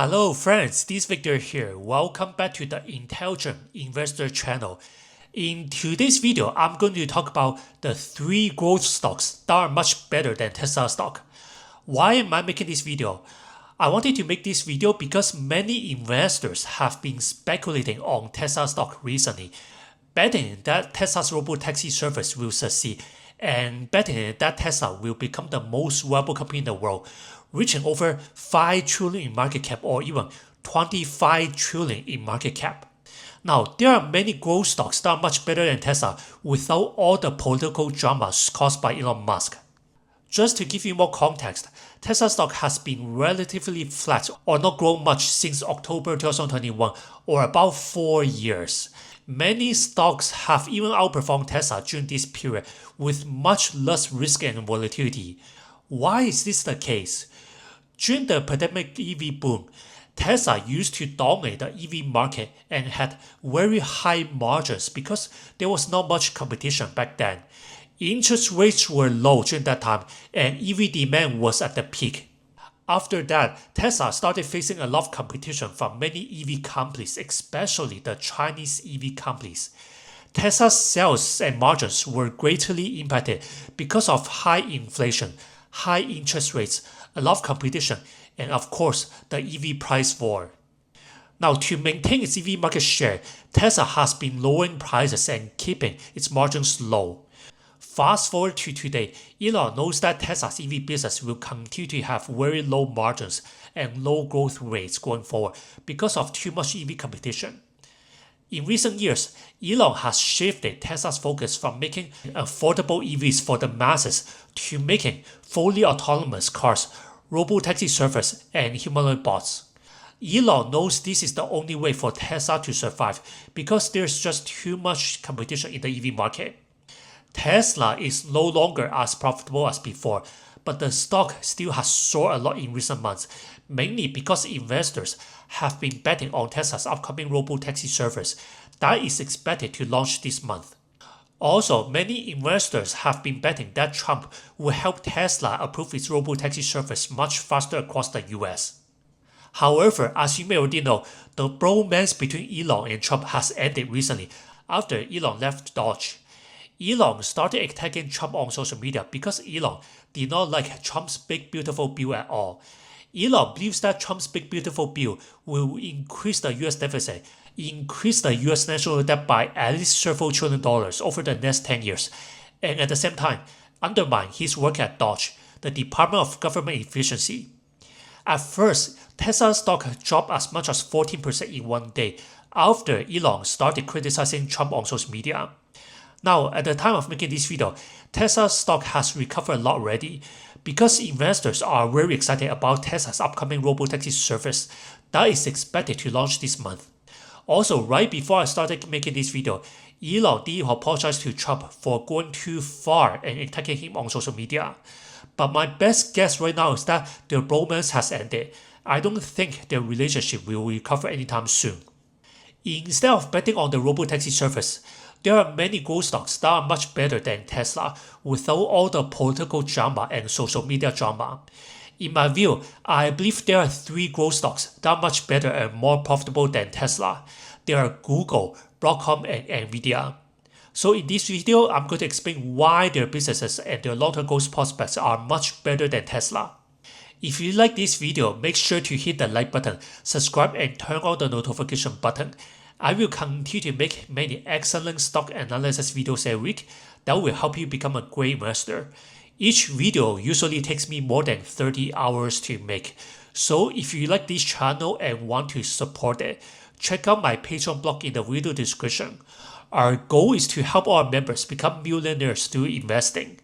Hello friends, this is Victor here. Welcome back to the Intelligent Investor channel. In today's video, I'm going to talk about the 3 growth stocks that are much better than Tesla stock. Why am I making this video? I wanted to make this video because many investors have been speculating on Tesla stock recently, betting that Tesla's Robotaxi service will succeed and betting that Tesla will become the most valuable company in the world, reaching over 5 trillion in market cap or even 25 trillion in market cap. Now, there are many growth stocks that are much better than Tesla without all the political dramas caused by Elon Musk. Just to give you more context, Tesla stock has been relatively flat or not grown much since October 2021 or about 4 years. Many stocks have even outperformed Tesla during this period with much less risk and volatility. Why is this the case? During the pandemic EV boom, Tesla used to dominate the EV market and had very high margins because there was not much competition back then. Interest rates were low during that time and EV demand was at the peak. After that, Tesla started facing a lot of competition from many EV companies, especially the Chinese EV companies. Tesla's sales and margins were greatly impacted because of high inflation, high interest rates, a lot of competition, and of course, the EV price war. Now, to maintain its EV market share, Tesla has been lowering prices and keeping its margins low. Fast forward to today, Elon knows that Tesla's EV business will continue to have very low margins and low growth rates going forward because of too much EV competition. In recent years, Elon has shifted Tesla's focus from making affordable EVs for the masses to making fully autonomous cars, Robotaxi service, and humanoid bots. Elon knows this is the only way for Tesla to survive because there's just too much competition in the EV market. Tesla is no longer as profitable as before, but the stock still has soared a lot in recent months, mainly because investors have been betting on Tesla's upcoming Robotaxi service that is expected to launch this month. Also, many investors have been betting that Trump will help Tesla approve its Robotaxi service much faster across the US. However, as you may already know, the bromance between Elon and Trump has ended recently after Elon left Dodge. Elon started attacking Trump on social media because Elon did not like Trump's Big Beautiful Bill at all. Elon believes that Trump's Big Beautiful Bill will increase the US deficit, increase the US national debt by at least several trillion dollars over the next 10 years, and at the same time, undermine his work at Dodge, the Department of Government Efficiency. At first, Tesla stock dropped as much as 14% in one day after Elon started criticizing Trump on social media. Now, at the time of making this video, Tesla stock has recovered a lot already because investors are very excited about Tesla's upcoming Robotaxi service that is expected to launch this month. Also, right before I started making this video, Elon did apologize to Trump for going too far and attacking him on social media. But my best guess right now is that their bromance has ended. I don't think their relationship will recover anytime soon. Instead of betting on the Robotaxi service, there are many growth stocks that are much better than Tesla without all the political drama and social media drama. In my view, I believe there are 3 growth stocks that are much better and more profitable than Tesla. They are Google, Broadcom, and Nvidia. So in this video, I'm going to explain why their businesses and their long-term growth prospects are much better than Tesla. If you like this video, make sure to hit the like button, subscribe, and turn on the notification button. I will continue to make many excellent stock analysis videos every week that will help you become a great investor. Each video usually takes me more than 30 hours to make. So if you like this channel and want to support it, check out my Patreon blog in the video description. Our goal is to help our members become millionaires through investing.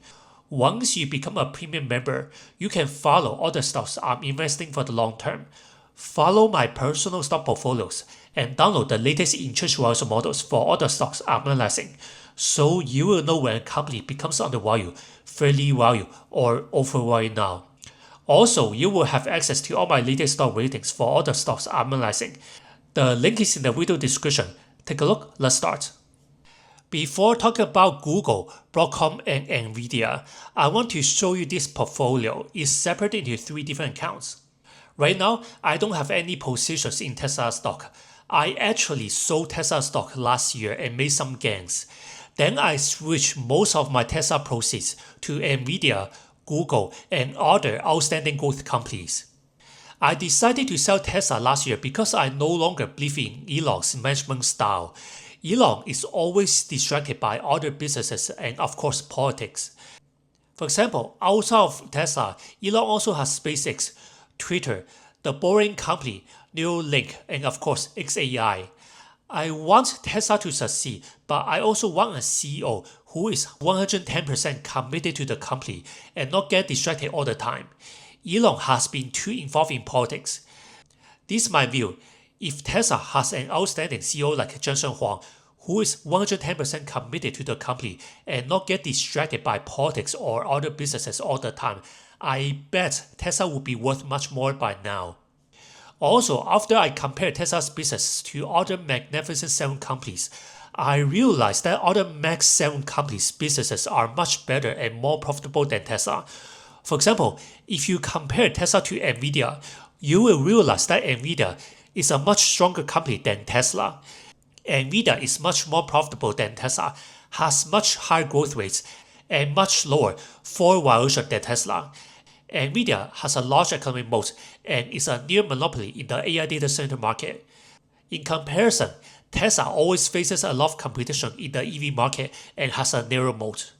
Once you become a premium member, you can follow all the stocks I'm investing for the long term. Follow my personal stock portfolios and download the latest interest valuation models for all the stocks I'm analyzing, so you will know when a company becomes undervalued, fairly valued, or overvalued now. Also, you will have access to all my latest stock ratings for all the stocks I'm analyzing. The link is in the video description. Take a look, let's start. Before talking about Google, Broadcom, and Nvidia, I want to show you this portfolio is separated into 3 different accounts. Right now, I don't have any positions in Tesla stock. I actually sold Tesla stock last year and made some gains. Then I switched most of my Tesla proceeds to Nvidia, Google, and other outstanding growth companies. I decided to sell Tesla last year because I no longer believe in Elon's management style. Elon is always distracted by other businesses and of course politics. For example, outside of Tesla, Elon also has SpaceX, Twitter, the Boring Company, Neuralink, and of course XAI. I want Tesla to succeed, but I also want a CEO who is 110% committed to the company and not get distracted all the time. Elon has been too involved in politics. This is my view. If Tesla has an outstanding CEO like Jensen Huang, who is 110% committed to the company and not get distracted by politics or other businesses all the time, I bet Tesla would be worth much more by now. Also, after I compared Tesla's business to other Magnificent 7 companies, I realized that other Mag 7 companies' businesses are much better and more profitable than Tesla. For example, if you compare Tesla to Nvidia, you will realize that Nvidia is a much stronger company than Tesla. Nvidia is much more profitable than Tesla, has much higher growth rates, and much lower forward valuation than Tesla. Nvidia has a large economic moat and is a near monopoly in the AI data center market. In comparison, Tesla always faces a lot of competition in the EV market and has a narrow moat.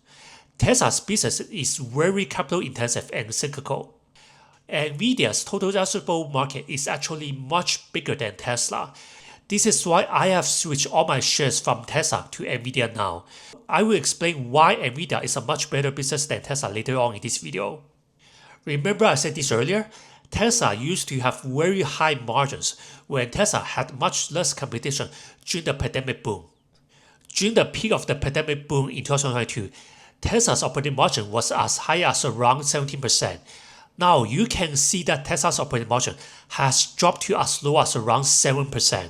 Tesla's business is very capital intensive and cyclical. Nvidia's total addressable market is actually much bigger than Tesla. This is why I have switched all my shares from Tesla to Nvidia now. I will explain why Nvidia is a much better business than Tesla later on in this video. Remember I said this earlier? Tesla used to have very high margins when Tesla had much less competition during the pandemic boom. During the peak of the pandemic boom in 2022, Tesla's operating margin was as high as around 17%. Now you can see that Tesla's operating margin has dropped to as low as around 7%.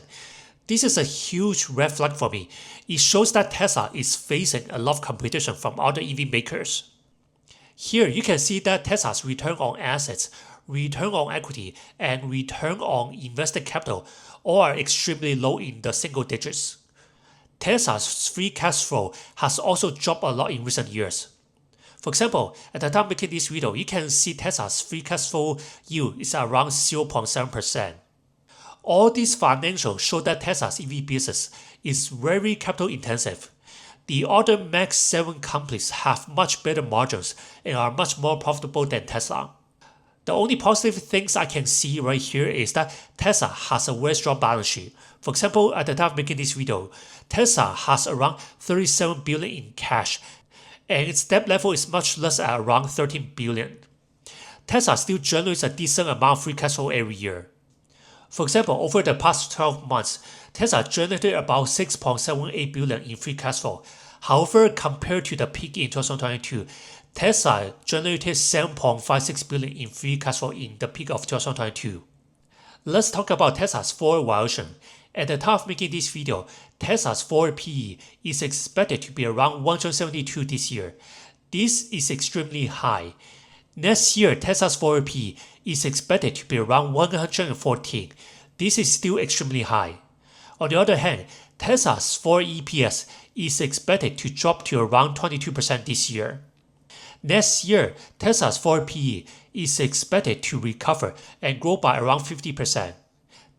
This is a huge red flag for me. It shows that Tesla is facing a lot of competition from other EV makers. Here you can see that Tesla's return on assets, return on equity, and return on invested capital all are extremely low in the single digits. Tesla's free cash flow has also dropped a lot in recent years. For example, at the time making this video, you can see Tesla's free cash flow yield is around 0.7%. All these financials show that Tesla's EV business is very capital intensive. The other Mag 7 companies have much better margins and are much more profitable than Tesla. The only positive things I can see right here is that Tesla has a very strong balance sheet. For example, at the time of making this video, Tesla has around $37 billion in cash, and its debt level is much less at around $13 billion. Tesla still generates a decent amount of free cash flow every year. For example, over the past 12 months, Tesla generated about $6.78 billion in free cash flow. However, compared to the peak in 2022, Tesla generated $7.56 billion in free cash flow in the peak of 2022. Let's talk about Tesla's forward valuation. At the time of making this video, Tesla's forward PE is expected to be around 172 this year. This is extremely high. Next year, Tesla's forward PE is expected to be around 114. This is still extremely high. On the other hand, Tesla's forward EPS is expected to drop to around 22% this year. Next year, Tesla's forward PE is expected to recover and grow by around 50%.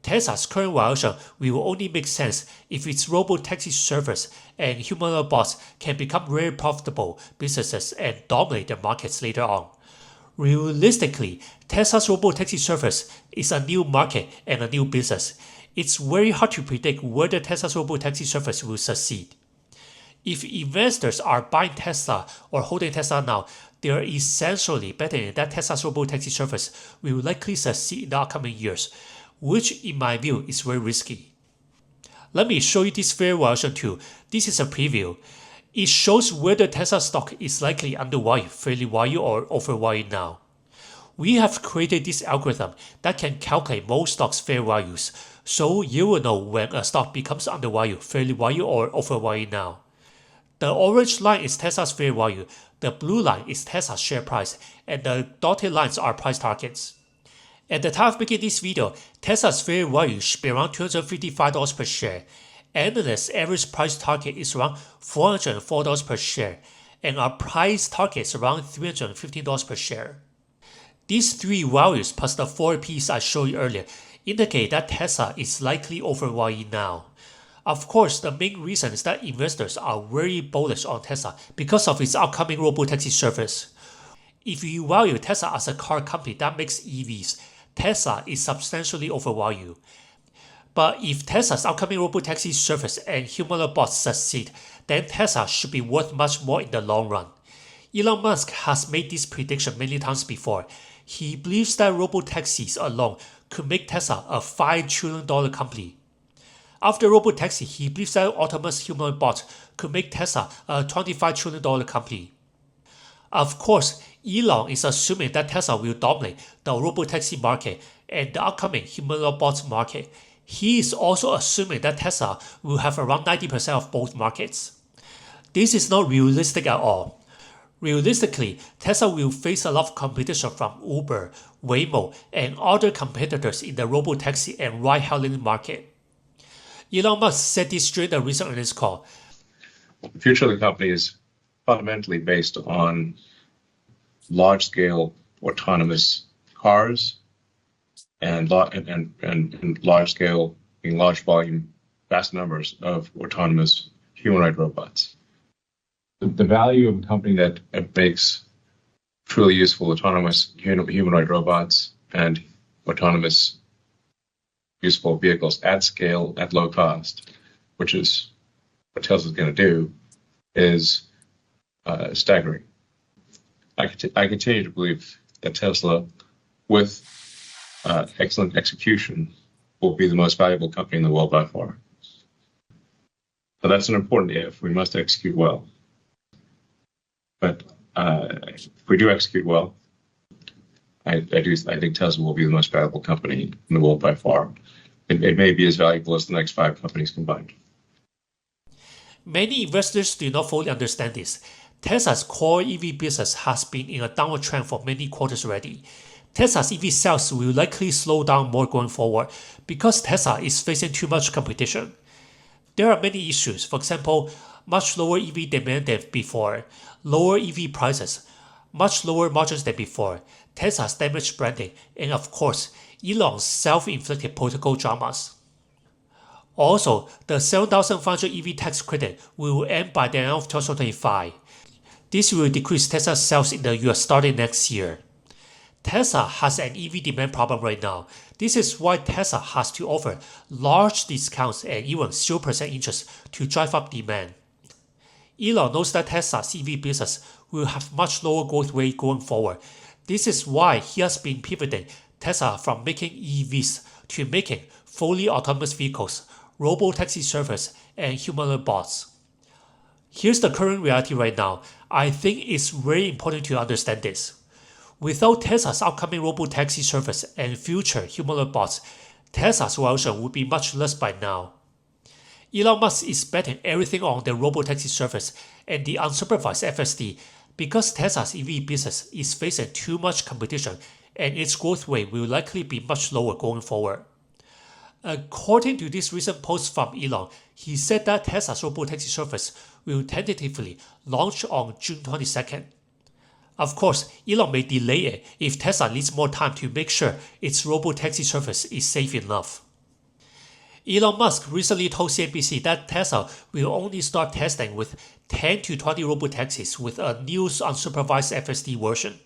Tesla's current valuation will only make sense if its Robotaxi service and humanoid bots can become very profitable businesses and dominate the markets later on. Realistically, Tesla's Robotaxi service is a new market and a new business. It's very hard to predict whether Tesla's Robotaxi service will succeed. If investors are buying Tesla or holding Tesla now, they are essentially betting that Tesla's Robotaxi service will likely succeed in the upcoming years, which in my view is very risky. Let me show you this fair valuation too. This is a preview. It shows whether Tesla stock is likely undervalued, fairly valued, or overvalued now. We have created this algorithm that can calculate most stocks' fair values, so you will know when a stock becomes undervalued, fairly valued, or overvalued now. The orange line is Tesla's fair value, the blue line is Tesla's share price, and the dotted lines are price targets. At the time of making this video, Tesla's fair value should be around $255 per share. Analysts' average price target is around $404 per share, and our price target is around $315 per share. These three values plus the 4 Ps I showed you earlier indicate that Tesla is likely overvalued now. Of course, the main reason is that investors are very bullish on Tesla because of its upcoming Robotaxi service. If you value Tesla as a car company that makes EVs, Tesla is substantially overvalued. But if Tesla's upcoming Robotaxi service and humanoid bots succeed, then Tesla should be worth much more in the long run. Elon Musk has made this prediction many times before. He believes that Robotaxis alone could make Tesla a $5 trillion company. After Robotaxi, he believes that autonomous humanoid bots could make Tesla a $25 trillion company. Of course, Elon is assuming that Tesla will dominate the Robotaxi market and the upcoming humanoid bots market. He is also assuming that Tesla will have around 90% of both markets. This is not realistic at all. Realistically, Tesla will face a lot of competition from Uber, Waymo, and other competitors in the Robotaxi and ride-hailing market. Elon Musk said this during the recent earnings call. The future of the company is fundamentally based on large-scale autonomous cars and large-scale, in large volume, vast numbers of autonomous humanoid robots. The value of a company that makes truly useful autonomous humanoid robots and autonomous useful vehicles at scale, at low cost, which is what Tesla's going to do, is staggering. I continue to believe that Tesla, with excellent execution, will be the most valuable company in the world by far. But that's an important if. We must execute well. But if we do execute well, I think Tesla will be the most valuable company in the world by far. It may be as valuable as the next 5 companies combined. Many investors do not fully understand this. Tesla's core EV business has been in a downward trend for many quarters already. Tesla's EV sales will likely slow down more going forward because Tesla is facing too much competition. There are many issues, for example, much lower EV demand than before, lower EV prices, much lower margins than before, Tesla's damaged branding, and of course, Elon's self-inflicted political dramas. Also, the 7,500 EV tax credit will end by the end of 2025. This will decrease Tesla's sales in the US starting next year. Tesla has an EV demand problem right now. This is why Tesla has to offer large discounts and even 0% interest to drive up demand. Elon knows that Tesla's EV business will have much lower growth rate going forward. This is why he has been pivoting Tesla from making EVs to making fully autonomous vehicles, Robotaxi service, and humanoid bots. Here's the current reality right now. I think it's very important to understand this. Without Tesla's upcoming Robotaxi service and future humanoid bots, Tesla's valuation would be much less by now. Elon Musk is betting everything on the Robotaxi service and the unsupervised FSD because Tesla's EV business is facing too much competition and its growth rate will likely be much lower going forward. According to this recent post from Elon, he said that Tesla's Robotaxi service will tentatively launch on June 22nd. Of course, Elon may delay it if Tesla needs more time to make sure its Robotaxi service is safe enough. Elon Musk recently told CNBC that Tesla will only start testing with 10 to 20 Robotaxis with a new unsupervised FSD version.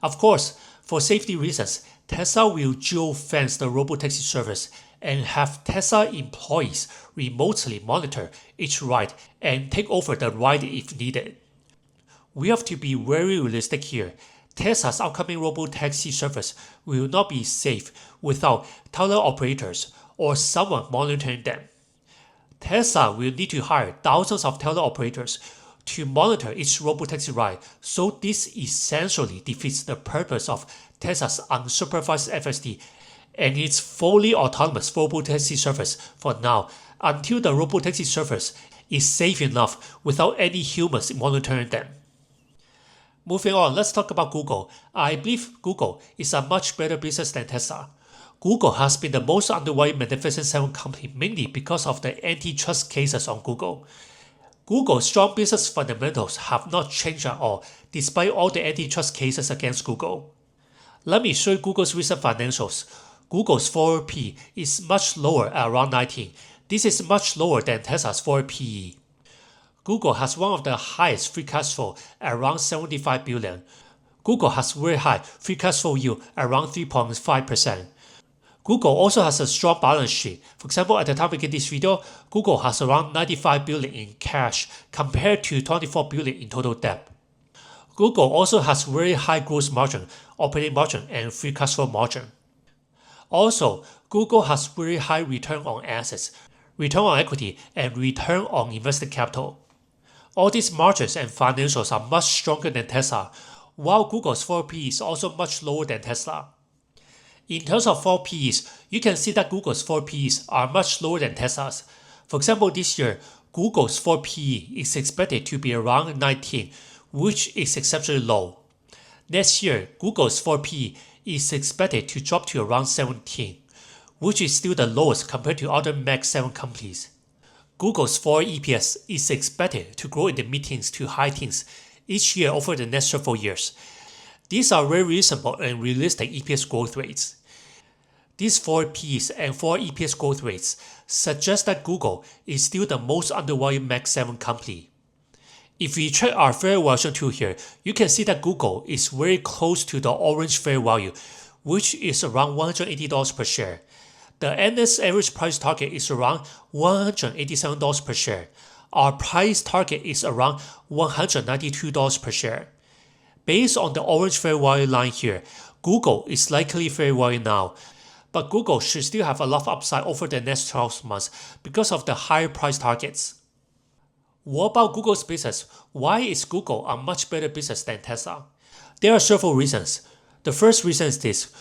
Of course, for safety reasons, Tesla will geo-fence the Robotaxi service and have Tesla employees remotely monitor each ride and take over the ride if needed. We have to be very realistic here. Tesla's upcoming Robotaxi service will not be safe without teleoperators or someone monitoring them. Tesla will need to hire thousands of teleoperators to monitor each Robotaxi ride, so this essentially defeats the purpose of Tesla's unsupervised FSD and its fully autonomous Robotaxi service for now until the Robotaxi service is safe enough without any humans monitoring them. Moving on, let's talk about Google. I believe Google is a much better business than Tesla. Google has been the most undervalued Magnificent Seven company mainly because of the antitrust cases on Google. Google's strong business fundamentals have not changed at all despite all the antitrust cases against Google. Let me show you Google's recent financials. Google's forward P is much lower at around 19. This is much lower than Tesla's forward PE. Google has one of the highest free cash flow at around 75 billion. Google has very high free cash flow yield around 3.5%. Google also has a strong balance sheet. For example, at the time of making this video, Google has around 95 billion in cash compared to 24 billion in total debt. Google also has very high gross margin, operating margin, and free cash flow margin. Also, Google has very high return on assets, return on equity, and return on invested capital. All these margins and financials are much stronger than Tesla, while Google's forward PE is also much lower than Tesla. In terms of forward PEs, you can see that Google's forward PEs are much lower than Tesla's. For example, this year, Google's forward PE is expected to be around 19, which is exceptionally low. Next year, Google's forward PE is expected to drop to around 17, which is still the lowest compared to other Mag 7 companies. Google's forward EPS is expected to grow in the mid-teens to high teens each year over the next several years. These are very reasonable and realistic EPS growth rates. These forward PEs and forward EPS growth rates suggest that Google is still the most undervalued Mag 7 company. If we check our fair valuation tool here, you can see that Google is very close to the orange fair value, which is around $180 per share. The NS average price target is around $187 per share. Our price target is around $192 per share. Based on the orange fair value line here, Google is likely fair value now, but Google should still have a lot of upside over the next 12 months because of the higher price targets. What about Google's business? Why is Google a much better business than Tesla? There are several reasons. The first reason is this: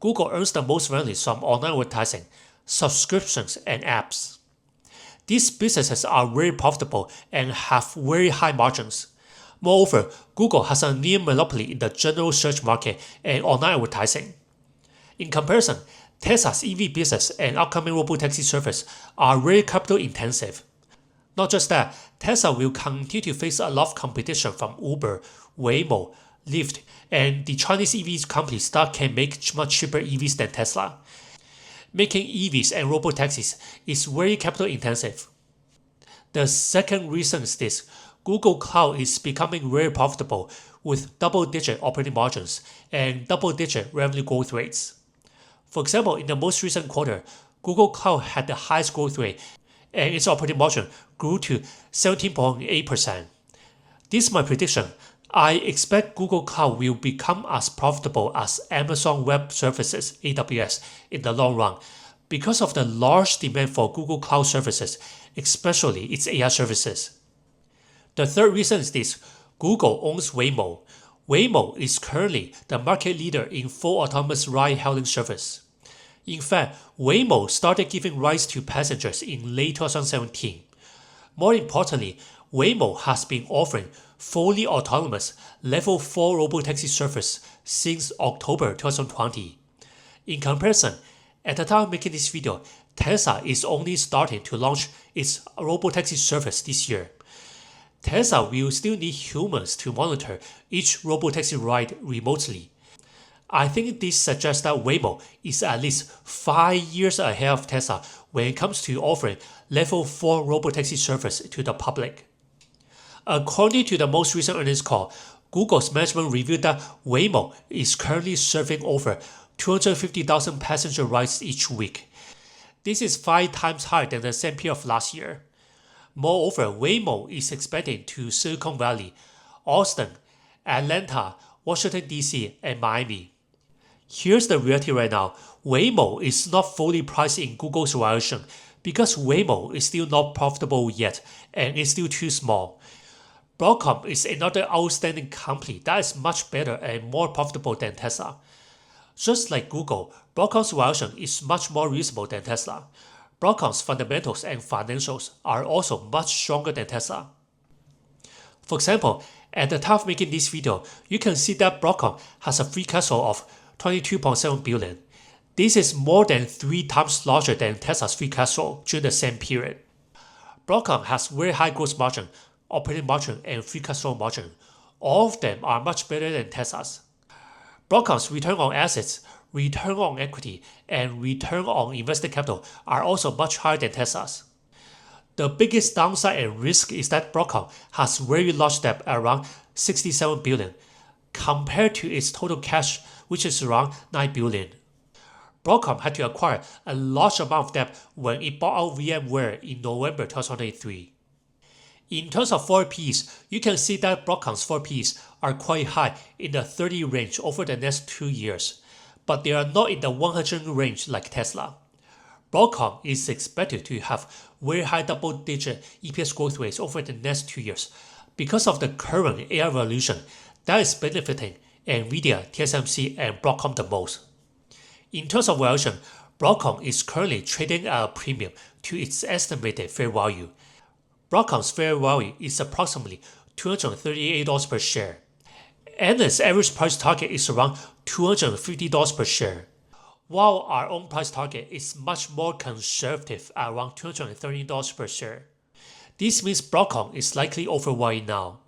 Google earns the most revenue from online advertising, subscriptions, and apps. These businesses are very profitable and have very high margins. Moreover, Google has a near monopoly in the general search market and online advertising. In comparison, Tesla's EV business and upcoming Robotaxi service are very capital intensive. Not just that, Tesla will continue to face a lot of competition from Uber, Waymo, Lyft, and the Chinese EV companies that can make much cheaper EVs than Tesla. Making EVs and Robotaxis is very capital intensive. The second reason is this: Google Cloud is becoming very profitable with double-digit operating margins and double-digit revenue growth rates. For example, in the most recent quarter, Google Cloud had the highest growth rate and its operating margin grew to 17.8%. This is my prediction. I expect Google Cloud will become as profitable as Amazon Web Services (AWS) in the long run because of the large demand for Google Cloud services, especially its AI services. The third reason is this: Google owns Waymo. Waymo is currently the market leader in full autonomous ride-hailing service. In fact, Waymo started giving rides to passengers in late 2017. More importantly, Waymo has been offering fully autonomous Level 4 Robotaxi service since October 2020. In comparison, at the time of making this video, Tesla is only starting to launch its Robotaxi service this year. Tesla will still need humans to monitor each Robotaxi ride remotely. I think this suggests that Waymo is at least 5 years ahead of Tesla when it comes to offering Level 4 Robotaxi service to the public. According to the most recent earnings call, Google's management revealed that Waymo is currently serving over 250,000 passenger rides each week. This is 5 times higher than the same period of last year. Moreover, Waymo is expanding to Silicon Valley, Austin, Atlanta, Washington DC, and Miami. Here's the reality right now: Waymo is not fully priced in Google's valuation because Waymo is still not profitable yet and is still too small. Broadcom is another outstanding company that is much better and more profitable than Tesla. Just like Google, Broadcom's valuation is much more reasonable than Tesla. Broadcom's fundamentals and financials are also much stronger than Tesla. For example, At the time of making this video, you can see that Broadcom has a free cash flow of $22.7 billion. This is more than 3 times larger than Tesla's free cash flow during the same period. Broadcom has very high gross margin, operating margin, and free cash flow margin. All of them are much better than Tesla's. Broadcom's return on assets, return on equity, and return on invested capital are also much higher than Tesla's. The biggest downside and risk is that Broadcom has very large debt around $67 billion, compared to its total cash, which is around $9 billion. Broadcom had to acquire a large amount of debt when it bought out VMware in November 2023. In terms of forward Ps, you can see that Broadcom's forward Ps are quite high in the 30 range over the next 2 years, but they are not in the 100 range like Tesla. Broadcom is expected to have very high double-digit EPS growth rates over the next 2 years because of the current AI revolution that is benefiting Nvidia, TSMC, and Broadcom the most. In terms of valuation, Broadcom is currently trading at a premium to its estimated fair value. Broadcom's fair value is approximately $238 per share, and its average price target is around $250 per share, while our own price target is much more conservative at around $230 per share. This means Broadcom is likely overvalued now.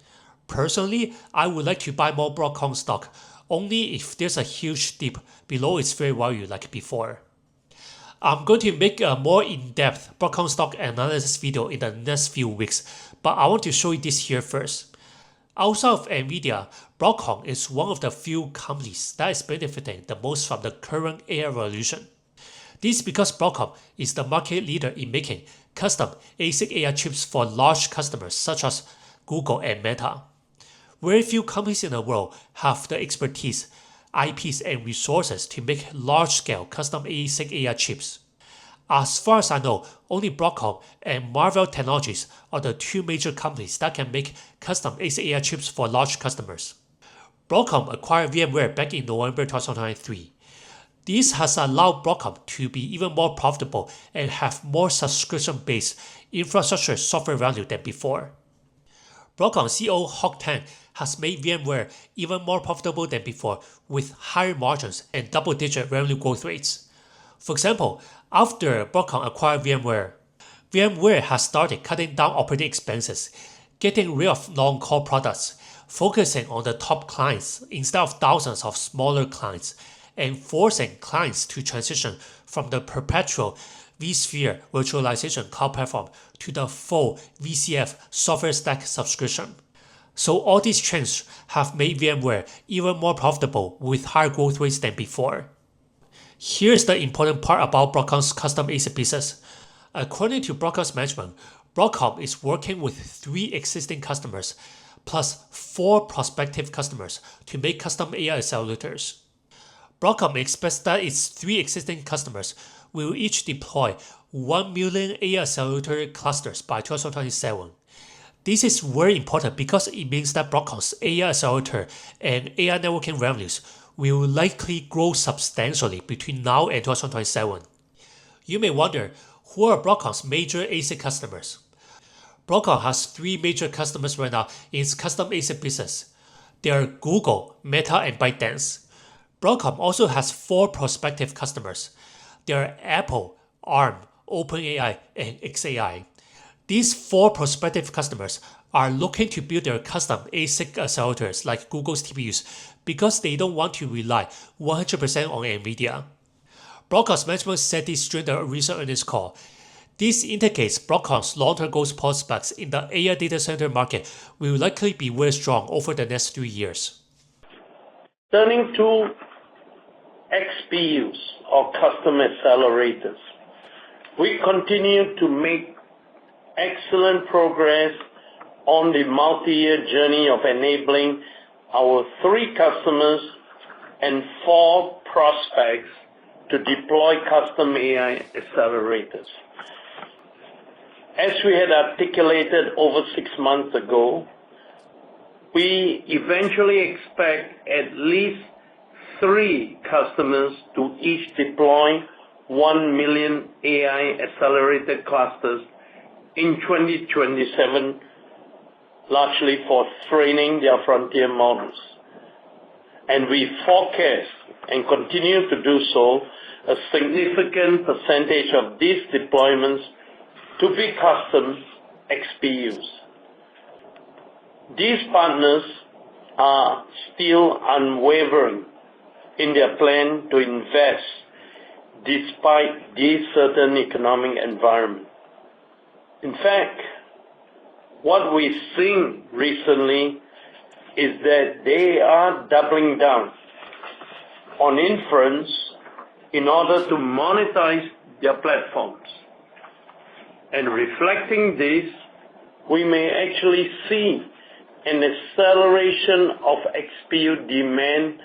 Personally, I would like to buy more Broadcom stock only if there's a huge dip below its fair value like before. I'm going to make a more in-depth Broadcom stock analysis video in the next few weeks, but I want to show you this here first. Outside of Nvidia, Broadcom is one of the few companies that is benefiting the most from the current AI revolution. This is because Broadcom is the market leader in making custom ASIC AI chips for large customers such as Google and Meta. Very few companies in the world have the expertise, IPs, and resources to make large-scale custom ASIC AI chips. As far as I know, only Broadcom and Marvell Technologies are the 2 major companies that can make custom ASIC AI chips for large customers. Broadcom acquired VMware back in November 2023. This has allowed Broadcom to be even more profitable and have more subscription-based infrastructure software value than before. Broadcom CEO Hock Tan has made VMware even more profitable than before with higher margins and double-digit revenue growth rates. For example, after Broadcom acquired VMware, VMware has started cutting down operating expenses, getting rid of non-core products, focusing on the top clients instead of thousands of smaller clients, and forcing clients to transition from the perpetual vSphere virtualization cloud platform to the full VCF software stack subscription. So all these trends have made VMware even more profitable with higher growth rates than before. Here's the important part about Broadcom's custom ASIC business. According to Broadcom's management, Broadcom is working with 3 existing customers plus 4 prospective customers to make custom AI accelerators. Broadcom expects that its 3 existing customers will each deploy 1 million AI accelerator clusters by 2027. This is very important because it means that Broadcom's AI accelerator and AI networking revenues will likely grow substantially between now and 2027. You may wonder, who are Broadcom's major ASIC customers? Broadcom has 3 major customers right now in its custom ASIC business. They are Google, Meta, and ByteDance. Broadcom also has 4 prospective customers. They are Apple, ARM, OpenAI, and xAI. These 4 prospective customers are looking to build their custom ASIC accelerators like Google's TPUs because they don't want to rely 100% on Nvidia. Broadcom's management said this during the recent earnings call. This indicates Broadcom's long-term growth prospects in the AI data center market will likely be very strong over the next 3 years. Turning to XPUs or custom accelerators, we continue to make excellent progress on the multi-year journey of enabling our 3 customers and 4 prospects to deploy custom AI accelerators. As we had articulated over 6 months ago, we eventually expect at least 3 customers to each deploy 1 million AI accelerated clusters in 2027, largely for training their frontier models. And we forecast and continue to do so a significant percentage of these deployments to be custom XPUs. These partners are still unwavering in their plan to invest despite this certain economic environment. In fact, what we've seen recently is that they are doubling down on inference in order to monetize their platforms. And reflecting this, we may actually see an acceleration of XPU demand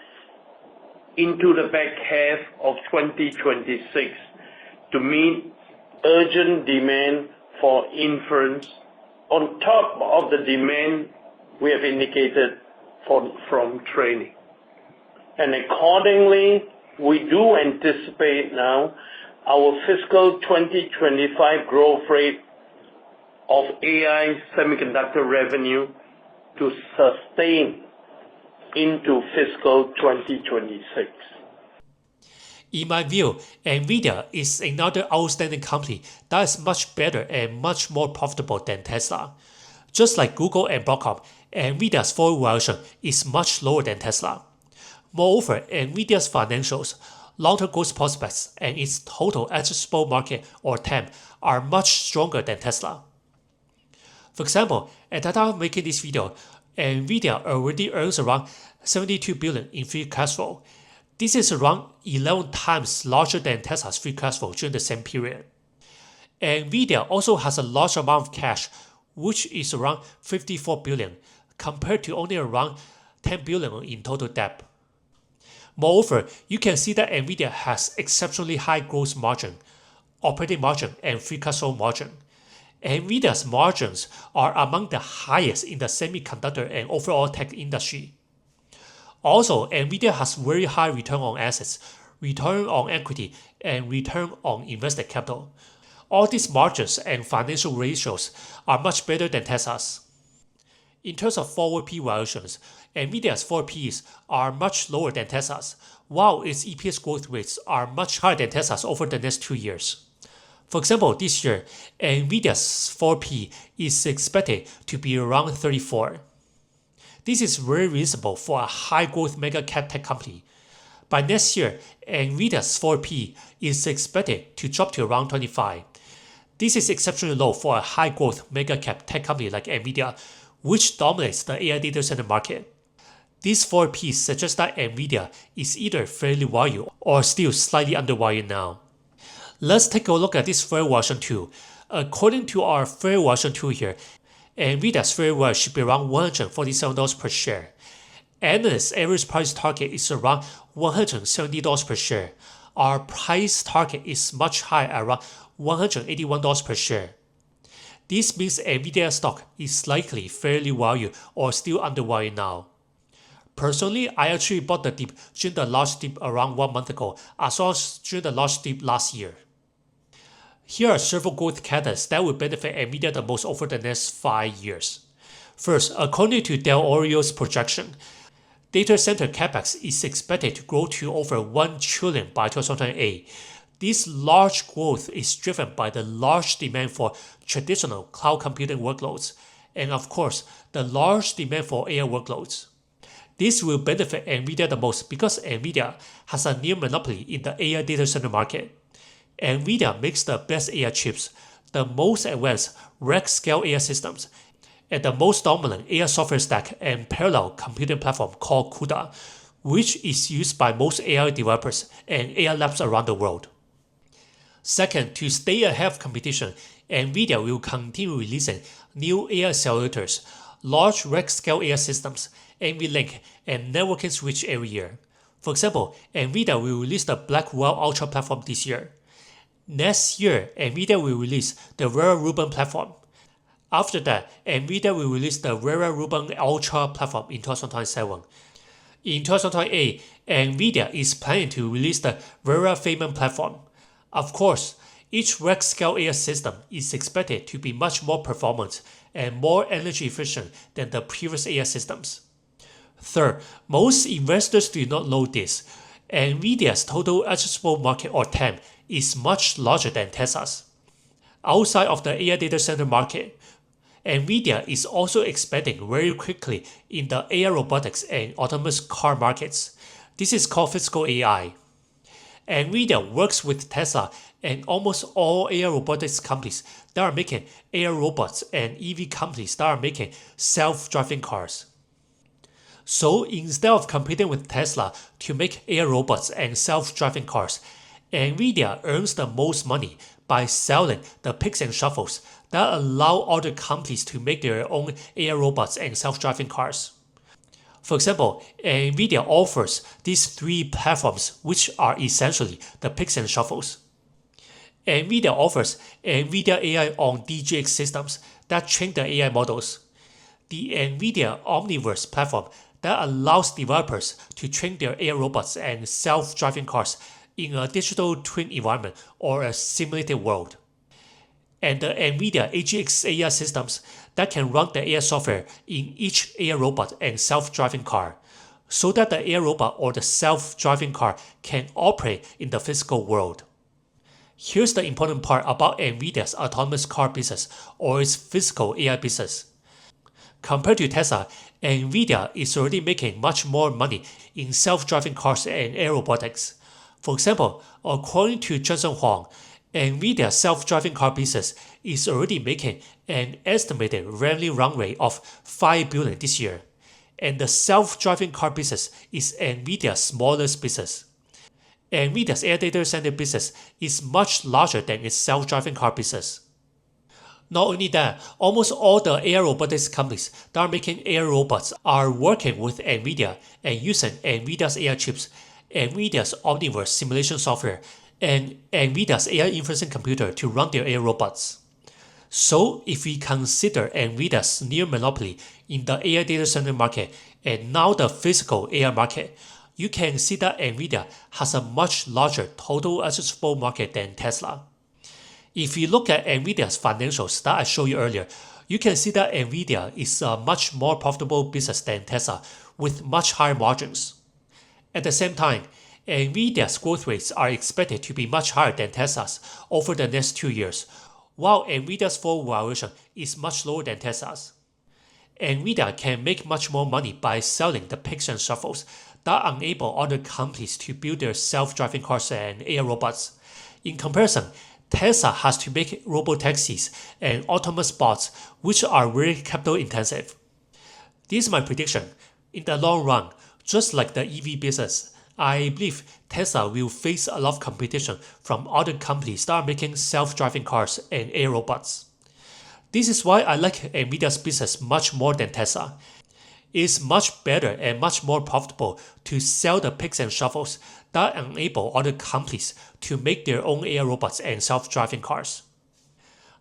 into the back half of 2026 to meet urgent demand for inference on top of the demand we have indicated from training. And accordingly, we do anticipate now our fiscal 2025 growth rate of AI semiconductor revenue to sustain into fiscal 2026. In my view, Nvidia is another outstanding company that is much better and much more profitable than Tesla. Just like Google and Broadcom, Nvidia's forward valuation is much lower than Tesla. Moreover, Nvidia's financials, long-term growth prospects, and its total addressable market or TAM are much stronger than Tesla. For example, at the time of making this video, Nvidia already earns around $72 billion in free cash flow. This is around 11 times larger than Tesla's free cash flow during the same period. Nvidia also has a large amount of cash, which is around $54 billion, compared to only around $10 billion in total debt. Moreover, you can see that Nvidia has exceptionally high gross margin, operating margin, and free cash flow margin. Nvidia's margins are among the highest in the semiconductor and overall tech industry. Also, Nvidia has very high return on assets, return on equity, and return on invested capital. All these margins and financial ratios are much better than Tesla's. In terms of forward P valuations, Nvidia's forward Ps are much lower than Tesla's, while its EPS growth rates are much higher than Tesla's over the next 2 years. For example, this year, Nvidia's forward P is expected to be around 34. This is very reasonable for a high-growth mega-cap tech company. By next year, Nvidia's forward P is expected to drop to around 25. This is exceptionally low for a high-growth mega-cap tech company like Nvidia, which dominates the AI data center market. These forward Ps suggest that Nvidia is either fairly valued or still slightly undervalued now. Let's take a look at this fair valuation tool. According to our fair valuation tool here, Nvidia's fair value should be around $147 per share. Analysts' average price target is around $170 per share. Our price target is much higher, around $181 per share. This means Nvidia stock is likely fairly valued or still undervalued now. Personally, I actually bought the dip during the large dip around 1 month ago, as well as during the large dip last year. Here are several growth catalysts that will benefit Nvidia the most over the next 5 years. First, according to Del Orio's projection, data center capex is expected to grow to over $1 trillion by 2028. This large growth is driven by the large demand for traditional cloud computing workloads, and of course, the large demand for AI workloads. This will benefit Nvidia the most because Nvidia has a near monopoly in the AI data center market. Nvidia makes the best AI chips, the most advanced rack-scale AI systems, and the most dominant AI software stack and parallel computing platform called CUDA, which is used by most AI developers and AI labs around the world. Second, to stay ahead of competition, Nvidia will continue releasing new AI accelerators, large rack-scale AI systems, NVLink, and networking switch every year. For example, Nvidia will release the Blackwell Ultra platform this year. Next year, Nvidia will release the Vera Rubin platform. After that, Nvidia will release the Vera Rubin Ultra platform in 2027. In 2028, Nvidia is planning to release the Vera Feynman platform. Of course, Each rack-scale AI system is expected to be much more performant and more energy efficient than the previous AI systems. Third, most investors do not know this. Nvidia's total addressable market or TAM is much larger than Tesla's. Outside of the AI data center market, Nvidia is also expanding very quickly in the AI robotics and autonomous car markets. This is called physical AI. Nvidia works with Tesla and almost all AI robotics companies that are making AI robots and EV companies that are making self-driving cars. So instead of competing with Tesla to make AI robots and self-driving cars, Nvidia earns the most money by selling the picks and shovels that allow other companies to make their own AI robots and self-driving cars. For example, Nvidia offers these three platforms, which are essentially the picks and shovels. Nvidia offers Nvidia AI on DGX systems that train the AI models, the Nvidia Omniverse platform that allows developers to train their AI robots and self-driving cars in a digital twin environment or a simulated world, and the Nvidia AGX AI systems that can run the AI software in each AI robot and self-driving car, so that the AI robot or the self-driving car can operate in the physical world. Here's the important part about Nvidia's autonomous car business or its physical AI business. Compared to Tesla, Nvidia is already making much more money in self-driving cars and AI robotics. For example, according to Jensen Huang, Nvidia's self-driving car business is already making an estimated revenue run rate of $5 billion this year, and the self-driving car business is Nvidia's smallest business. Nvidia's AI data center business is much larger than its self-driving car business. Not only that, almost all the AI robotics companies that are making AI robots are working with Nvidia and using Nvidia's AI chips, Nvidia's Omniverse simulation software, and Nvidia's AI inferencing computer to run their AI robots. So if we consider Nvidia's near monopoly in the AI data center market and now the physical AI market, you can see that Nvidia has a much larger total addressable market than Tesla. If you look at Nvidia's financials that I showed you earlier, you can see that Nvidia is a much more profitable business than Tesla with much higher margins. At the same time, Nvidia's growth rates are expected to be much higher than Tesla's over the next 2 years, while Nvidia's forward valuation is much lower than Tesla's. Nvidia can make much more money by selling the picks and shovels that enable other companies to build their self-driving cars and AI robots. In comparison, Tesla has to make robotaxis and autonomous bots, which are very capital intensive. This is my prediction. In the long run, just like the EV business, I believe Tesla will face a lot of competition from other companies that are making self-driving cars and AI robots. This is why I like Nvidia's business much more than Tesla. It's much better and much more profitable to sell the picks and shovels that enable other companies to make their own AI robots and self-driving cars.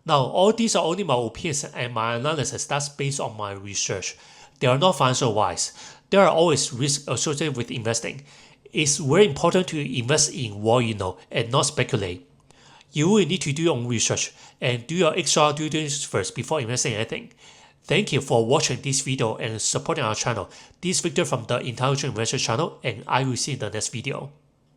Now, all these are only my opinions and my analysis that's based on my research. They are not financial wise. There are always risks associated with investing. It's very important to invest in what you know and not speculate. You will need to do your own research and do your extra due diligence first before investing in anything. Thank you for watching this video and supporting our channel. This is Victor from the Intelligent Investor channel, and I will see you in the next video.